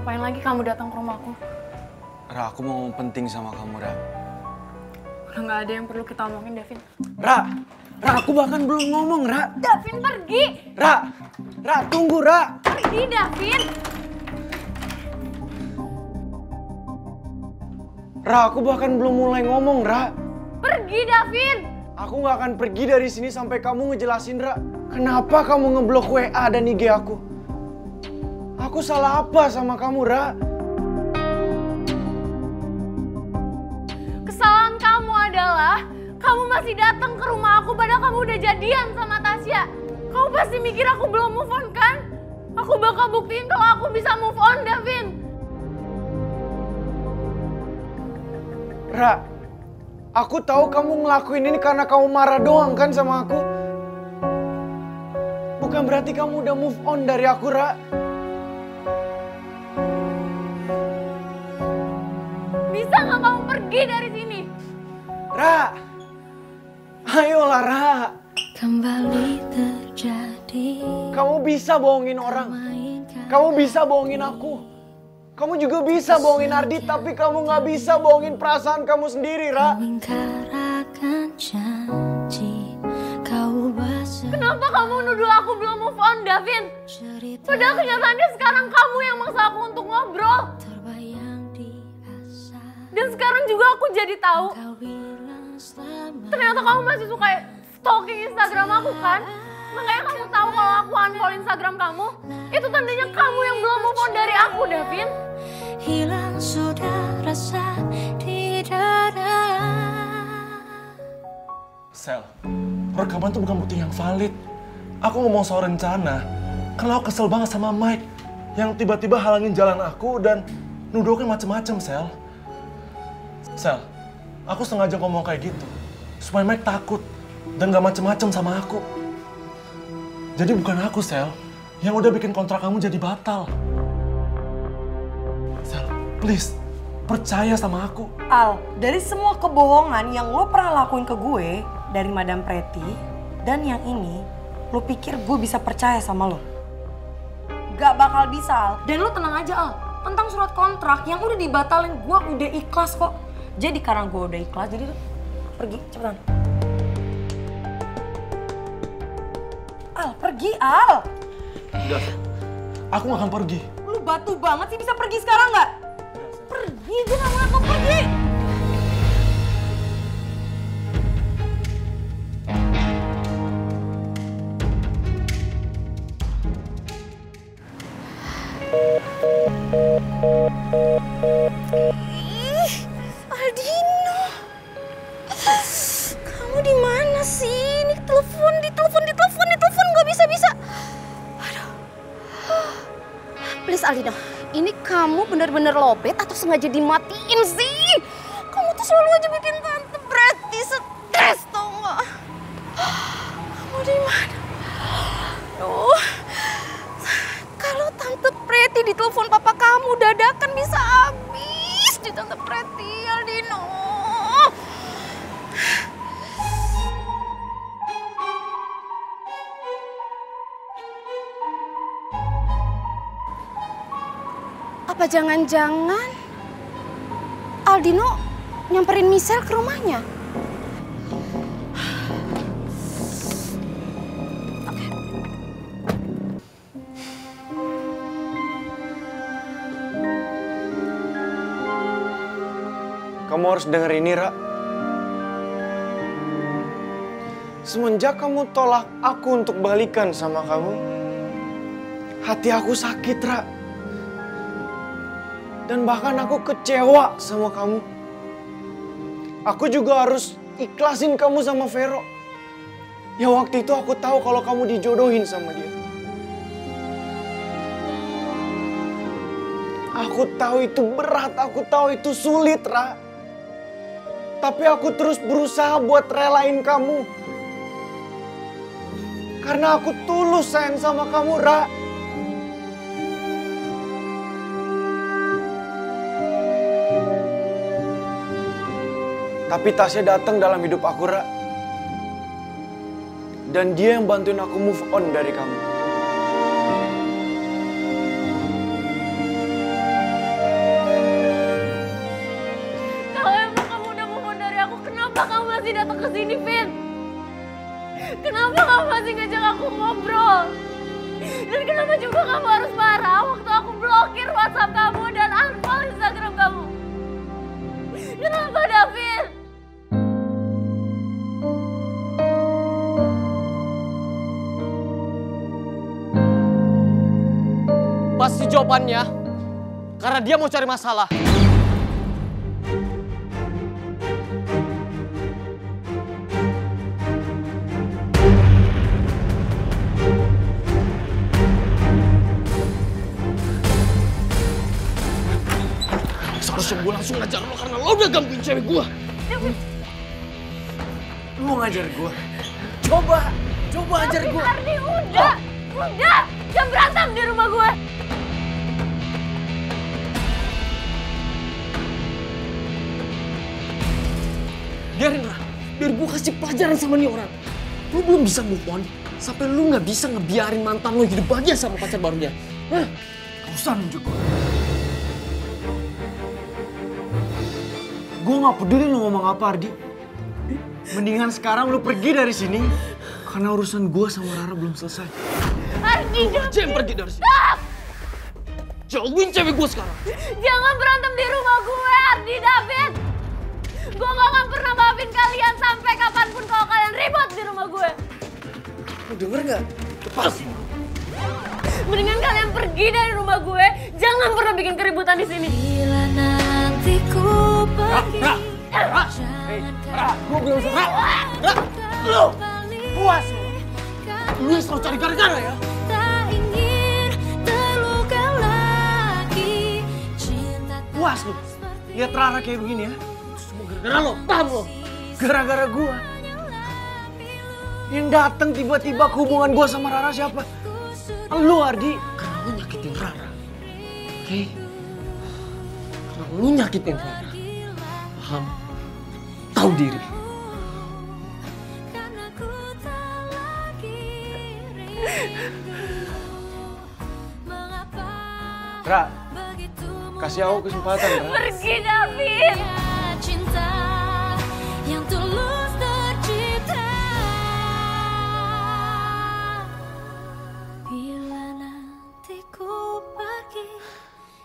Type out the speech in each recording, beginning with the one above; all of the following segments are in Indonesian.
Ngapain lagi kamu datang ke rumahku? Ra, aku mau ngomong penting sama kamu, Ra. Udah nggak ada yang perlu kita omongin, Davin. Ra, aku bahkan belum ngomong, Ra. Davin, pergi! Ra, tunggu, Ra. Pergi, Davin! Ra, aku bahkan belum mulai ngomong, Ra. Pergi, Davin! Aku nggak akan pergi dari sini sampai kamu ngejelasin, Ra. Kenapa kamu ngeblok WA dan IG aku? Aku salah apa sama kamu, Ra? Kesalahan kamu adalah kamu masih datang ke rumah aku padahal kamu udah jadian sama Tasya. Kamu pasti mikir aku belum move on kan? Aku bakal buktiin kalau aku bisa move on, Davin. Ra, aku tahu kamu ngelakuin ini karena kamu marah doang kan sama aku. Bukan berarti kamu udah move on dari aku, Ra. Bisa nggak kamu pergi dari sini? Ra, ayolah, Ra. Kembali terjadi. Kamu bisa bohongin orang. Kamu bisa bohongin aku. Kamu juga bisa bohongin Ardi, tapi kamu nggak bisa bohongin perasaan kamu sendiri, Ra. Mengingkarakan janji kau basah. Kenapa kamu nuduh aku belum move on, Davin? Padahal kenyataannya sekarang kamu yang maksa aku untuk ngobrol. Terbayang di asa. Dan sekarang juga aku jadi tahu. Kau bilang selamat. Ternyata kamu masih suka stalking Instagram aku kan? Makanya kamu tahu kalau aku unfollow Instagram kamu. Itu tandanya kamu yang belum move on dari aku, Davin. Hilang sudah rasa di dada. Sel, rekaman tuh bukan bukti yang valid. Aku ngomong soal rencana, karena aku kesel banget sama Mike yang tiba-tiba halangin jalan aku dan nuduhin macem-macem, Sel. Sel, aku sengaja ngomong kayak gitu supaya Mike takut dan gak macem-macem sama aku. Jadi bukan aku, Sel, yang udah bikin kontrak kamu jadi batal. Sel, please, percaya sama aku. Al, dari semua kebohongan yang lo pernah lakuin ke gue dari Madam Pretty dan yang ini, lo pikir gue bisa percaya sama lo? Gak bakal bisa, Al. Dan lo tenang aja, Al. Tentang surat kontrak yang udah dibatalin, gue udah ikhlas kok. Jadi karena gue udah ikhlas, jadi pergi, cepetan. Al, pergi, Al. Udah, Sel. Aku gak akan pergi. Lu batu banget sih, bisa pergi sekarang nggak? Pergi, gue gak mau aku pergi. Ih, Aldino. Kamu di mana sih? Ini telepon nggak bisa. Aduh. Please Aldino, ini kamu bener-bener lobet atau sengaja dimatiin sih? Kamu tuh selalu aja bikin Tante Pretty stres, tau nggak? Kamu di mana? Aduh. Kalau Tante Pretty ditelepon papa kamu dadakan bisa habis di Tante Pretty, Aldino. Apa jangan-jangan Aldino nyamperin Michelle ke rumahnya? Kamu harus denger ini, Ra. Semenjak kamu tolak aku untuk balikan sama kamu, hati aku sakit, Ra. Dan bahkan aku kecewa sama kamu. Aku juga harus ikhlasin kamu sama Vero. Ya waktu itu aku tahu kalau kamu dijodohin sama dia. Aku tahu itu berat, aku tahu itu sulit, Ra. Tapi aku terus berusaha buat relain kamu. Karena aku tulus sayang sama kamu, Ra. Tapi Tasya datang dalam hidup aku, Ra. Dan dia yang bantuin aku move on dari kamu. sih ngajak aku ngobrol? Dan kenapa juga kamu harus marah waktu aku blokir WhatsApp kamu dan unfollow Instagram kamu? Kenapa, David? Pasti jawabannya karena dia mau cari masalah. Seharusnya gue langsung ngajar lo karena lo udah gangguin cewek gue. Lu mau ngajar gue? Coba ajar gue. Ardi, udah! Jangan berantem di rumah gue! Biarin Ra, biar gue kasih pelajaran sama nih orang. Lo belum bisa move on, sampai lo nggak bisa ngebiarin mantan lo hidup bahagia sama pacar barunya. Hah? Gak usah nunjuk gue. Gue gak peduli lu ngomong apa, Ardi. Mendingan sekarang lu pergi dari sini. Karena urusan gue sama Rara belum selesai. Ardi, Jangan pergi dari sini. Jauhin cewek gue sekarang. jangan berantem di rumah gue, Ardi, David! Gue gak akan pernah maafin kalian sampai kapanpun kalau kalian ribut di rumah gue. Lu denger gak? Lepas. Mendingan kalian pergi dari rumah gue. Jangan pernah bikin keributan di sini. Bila nanti ku pergi, Gue belum selesai. Lo puas lo. Lu yang selalu cari gara-gara ya. tak ingin terluka lagi. Cinta Puas lu. Lihat Rara kayak begini ya. Gara-gara lo, paham lo. Gara-gara gue. Yang datang tiba-tiba ke hubungan gue sama Rara siapa? Lu, Ardi. Karena lu nyakitin Rara. Oke? Karena lu nyakitin Rara. Paham? Tahu diri. karena ku tak lagi rindu. Mengapa Ra, begitu kasih aku kesempatan, Ra. Pergi, David! mudah cinta yang tulus tercipta. Bila nanti ku pergi,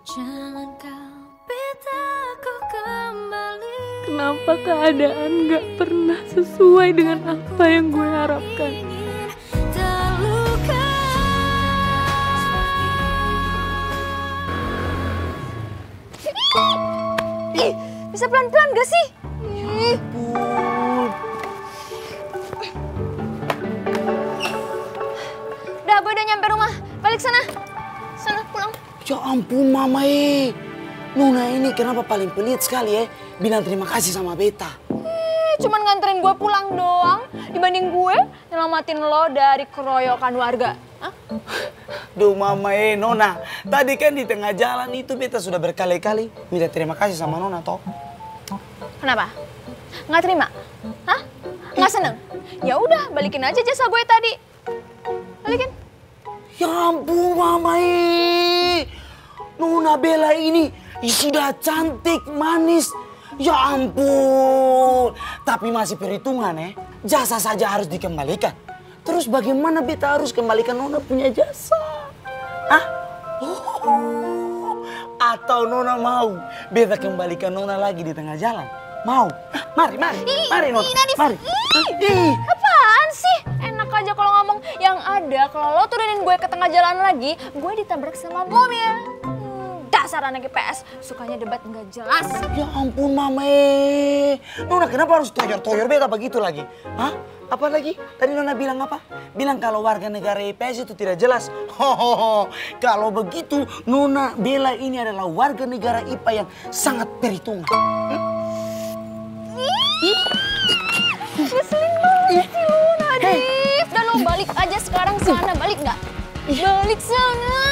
jangan kau minta ku kembali. Kenapa keadaan gak pernah sesuai dengan apa yang gue harapkan? Ingin terluka. Ih, bisa pelan-pelan gak sih? Ih. Udah, gue udah nyampe rumah. Balik sana. Sana, pulang. Ya ampun Mama Nona ini kenapa paling pelit sekali ya bilang terima kasih sama beta. Cuman nganterin gue pulang doang. Dibanding gue nyelamatin lo dari keroyokan warga. Hah? Duh Mama Nona, tadi kan di tengah jalan itu beta sudah berkali-kali minta terima kasih sama Nona toh. Kenapa? Nggak terima? Hah? Nggak seneng? Ya udah, balikin aja jasa gue tadi. Balikin. Ya ampun Mama Nona Bella ini sudah cantik, manis. Ya ampun. Tapi masih perhitungan ya. Jasa saja harus dikembalikan. Terus bagaimana beta harus kembalikan Nona punya jasa? Hah? Oh. Atau Nona mau beta kembalikan Nona lagi di tengah jalan? Mau? Mari Nona. Mari. Apaan sih? Enak aja kalau ngomong. Yang ada kalau lo turunin gue ke tengah jalan lagi, gue ditabrak sama mobil. Dasar anak IPS, sukanya debat nggak jelas. Ya ampun Mama Nona kenapa harus toyor-toyor beta begitu lagi? Hah? Apa lagi? Tadi Nona bilang apa? Bilang kalau warga negara IPS itu tidak jelas. Hohoho. Kalau begitu Nona Bella ini adalah warga negara IPA yang sangat perhitungan. Ngeselin banget sih lo, Nadif. Dan lo balik aja sekarang sana, balik nggak? Balik sana.